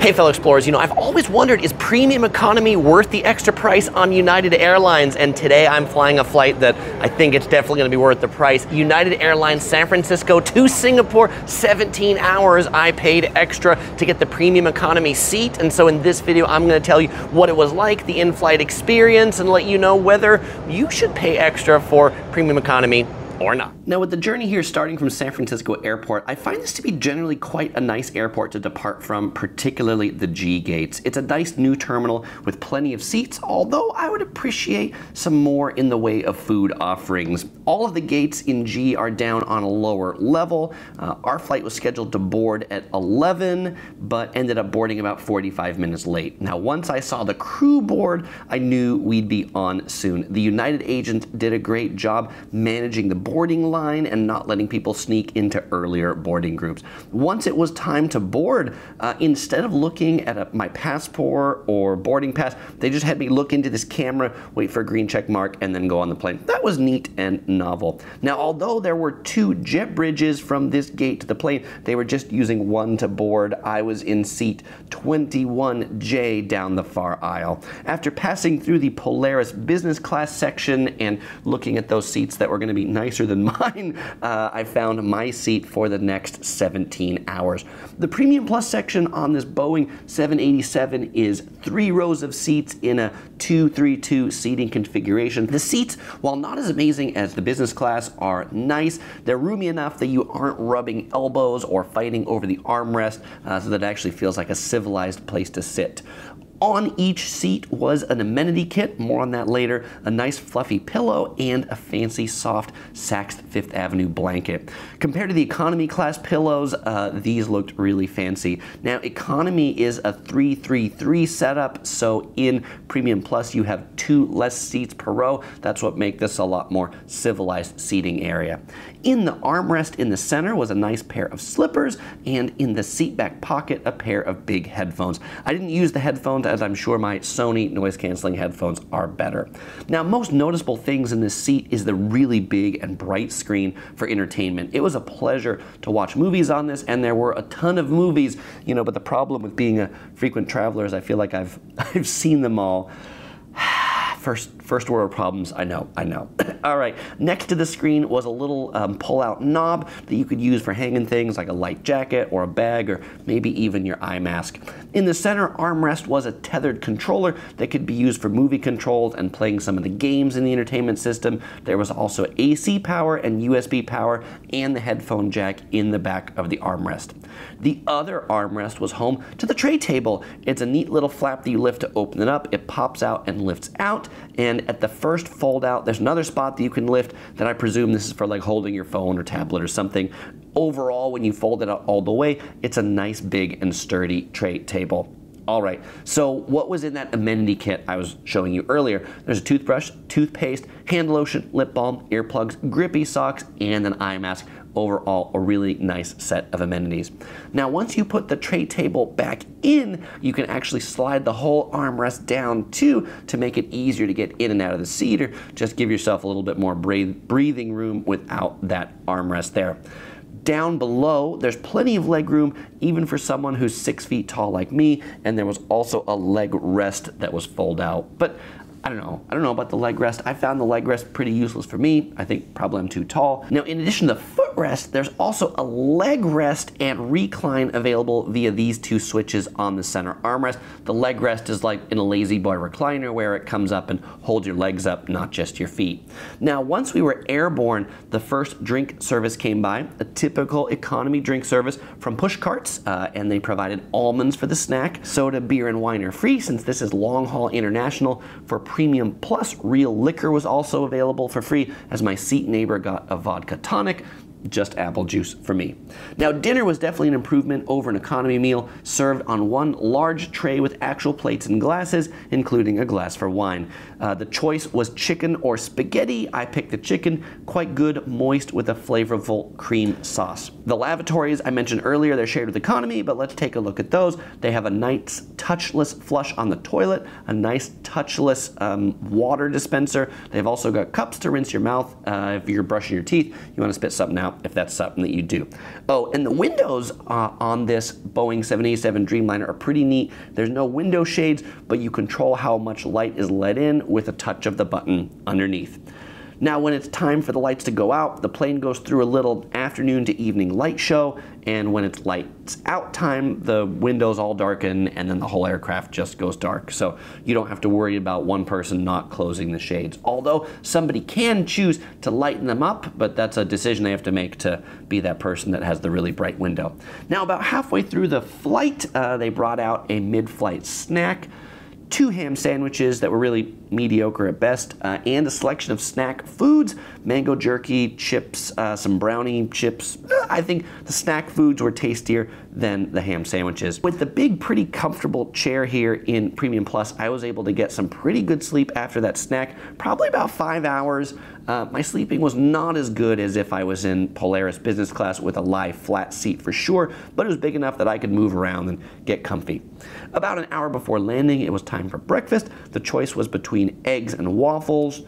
Hey fellow explorers, I've always wondered, is premium economy worth the extra price on United Airlines? And today I'm flying a flight that I think it's definitely going to be worth the price. United Airlines San Francisco to Singapore, 17 hours. I paid extra to get the premium economy seat, and so in this video I'm going to tell you what it was like, the in-flight experience, and let you know whether you should pay extra for premium economy or not. Now, with the journey here starting from San Francisco Airport, I find this to be generally quite a nice airport to depart from, particularly the G gates. It's a nice new terminal with plenty of seats, although I would appreciate some more in the way of food offerings. All of the gates in G are down on a lower level. Our flight was scheduled to board at 11, but ended up boarding about 45 minutes late. Now, once I saw the crew board, I knew we'd be on soon. The United agent did a great job managing the boarding line and not letting people sneak into earlier boarding groups. Once it was time to board, instead of looking at my passport or boarding pass, they just had me look into this camera, wait for a green check mark, and then go on the plane. That was neat and novel. Now, although there were 2 jet bridges from this gate to the plane, they were just using one to board. I was in seat 21J down the far aisle. After passing through the Polaris business class section and looking at those seats that were going to be nicer than mine, I found my seat for the next 17 hours. The Premium Plus section on this Boeing 787 is 3 rows of seats in a 2-3-2 seating configuration. The seats, while not as amazing as the business class, are nice. They're roomy enough that you aren't rubbing elbows or fighting over the armrest, so that it actually feels like a civilized place to sit. On each seat was an amenity kit, more on that later, a nice fluffy pillow, and a fancy soft Saks Fifth Avenue blanket. Compared to the economy class pillows, these looked really fancy. Now, economy is a 3-3-3 setup, so in Premium Plus you have 2 less seats per row. That's what makes this a lot more civilized seating area. In the armrest in the center was a nice pair of slippers, and in the seat back pocket, a pair of big headphones. I didn't use the headphones, as I'm sure my Sony noise-canceling headphones are better. Now, most noticeable things in this seat is the really big and bright screen for entertainment. It was a pleasure to watch movies on this, and there were a ton of movies, but the problem with being a frequent traveler is I feel like I've seen them all. First world problems, I know. All right, next to the screen was a little pull-out knob that you could use for hanging things like a light jacket or a bag or maybe even your eye mask. In the center armrest was a tethered controller that could be used for movie controls and playing some of the games in the entertainment system. There was also AC power and USB power and the headphone jack in the back of the armrest. The other armrest was home to the tray table. It's a neat little flap that you lift to open it up. It pops out and lifts out, and at the first fold out, there's another spot that you can lift that I presume this is for like holding your phone or tablet or something. Overall, when you fold it out all the way, it's a nice big and sturdy tray table. All right, so what was in that amenity kit I was showing you earlier? There's a toothbrush, toothpaste, hand lotion, lip balm, earplugs, grippy socks, and an eye mask. Overall, a really nice set of amenities. Now, once you put the tray table back in, you can actually slide the whole armrest down too to make it easier to get in and out of the seat, or just give yourself a little bit more breathing room without that armrest there. Down below, there's plenty of leg room, even for someone who's 6 feet tall like me, and there was also a leg rest that was fold out. But I don't know about the leg rest. I found the leg rest pretty useless for me. I think probably I'm too tall. Now, in addition to the footrest, there's also a leg rest and recline available via these 2 switches on the center armrest. The leg rest is like in a lazy boy recliner where it comes up and holds your legs up, not just your feet. Now, once we were airborne, the first drink service came by, a typical economy drink service from push carts, and they provided almonds for the snack. Soda, beer, and wine are free since this is long-haul international. For Premium Plus, real liquor was also available for free, as my seat neighbor got a vodka tonic. Just apple juice for me. Now, dinner was definitely an improvement over an economy meal, served on one large tray with actual plates and glasses, including a glass for wine. The choice was chicken or spaghetti. I picked the chicken, quite good, moist with a flavorful cream sauce. The lavatories I mentioned earlier, they're shared with economy, but let's take a look at those. They have a nice touchless flush on the toilet, a nice touchless water dispenser. They've also got cups to rinse your mouth if you're brushing your teeth. You want to spit something out. out if that's something that you do. Oh, and the windows on this Boeing 787 Dreamliner are pretty neat. There's no window shades, but you control how much light is let in with a touch of the button underneath. Now, when it's time for the lights to go out, the plane goes through a little afternoon to evening light show, and when it's lights out time, the windows all darken and then the whole aircraft just goes dark. So you don't have to worry about one person not closing the shades. Although somebody can choose to lighten them up, but that's a decision they have to make to be that person that has the really bright window. Now, about halfway through the flight, they brought out a mid-flight snack, 2 ham sandwiches that were really mediocre at best, and a selection of snack foods, mango jerky, chips, some brownie chips. I think the snack foods were tastier than the ham sandwiches. With the big, pretty comfortable chair here in Premium Plus, I was able to get some pretty good sleep after that snack, probably about 5 hours. My sleeping was not as good as if I was in Polaris business class with a lie flat seat for sure, but it was big enough that I could move around and get comfy. About an hour before landing, it was time for breakfast. The choice was between eggs and waffles.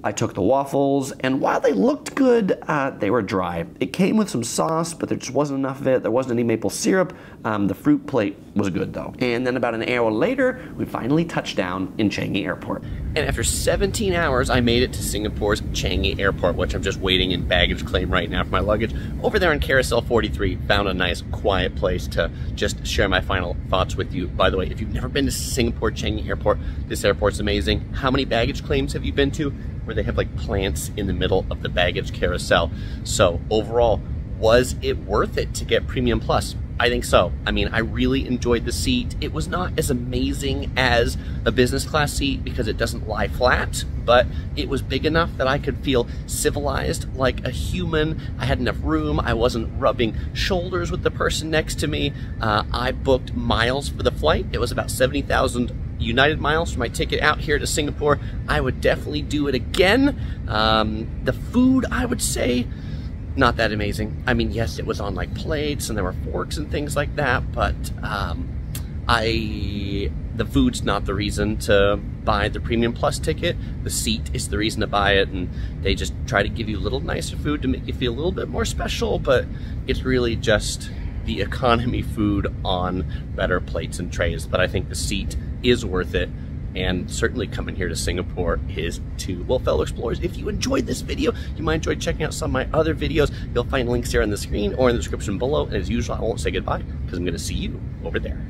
I took the waffles, and while they looked good, they were dry. It came with some sauce, but there just wasn't enough of it. There wasn't any maple syrup. The fruit plate was good, though. And then about an hour later, we finally touched down in Changi Airport. And after 17 hours, I made it to Singapore's Changi Airport, which I'm just waiting in baggage claim right now for my luggage. Over there on Carousel 43, found a nice, quiet place to just share my final thoughts with you. By the way, if you've never been to Singapore Changi Airport, this airport's amazing. How many baggage claims have you been to? Where they have like plants in the middle of the baggage carousel. So overall, was it worth it to get Premium Plus? I think so. I mean, I really enjoyed the seat. It was not as amazing as a business class seat because it doesn't lie flat, but it was big enough that I could feel civilized like a human. I had enough room. I wasn't rubbing shoulders with the person next to me. I booked miles for the flight. It was about 70,000 United miles for my ticket out here to Singapore. I would definitely do it again. The food, I would say, not that amazing. I mean, yes, it was on like plates and there were forks and things like that, but the food's not the reason to buy the Premium Plus ticket. The seat is the reason to buy it, and they just try to give you a little nicer food to make you feel a little bit more special, but it's really just the economy food on better plates and trays. But I think the seat is worth it, and certainly coming here to Singapore is too. Well, fellow explorers, if you enjoyed this video, you might enjoy checking out some of my other videos. You'll find links here on the screen or in the description below, and as usual, I won't say goodbye because I'm going to see you over there.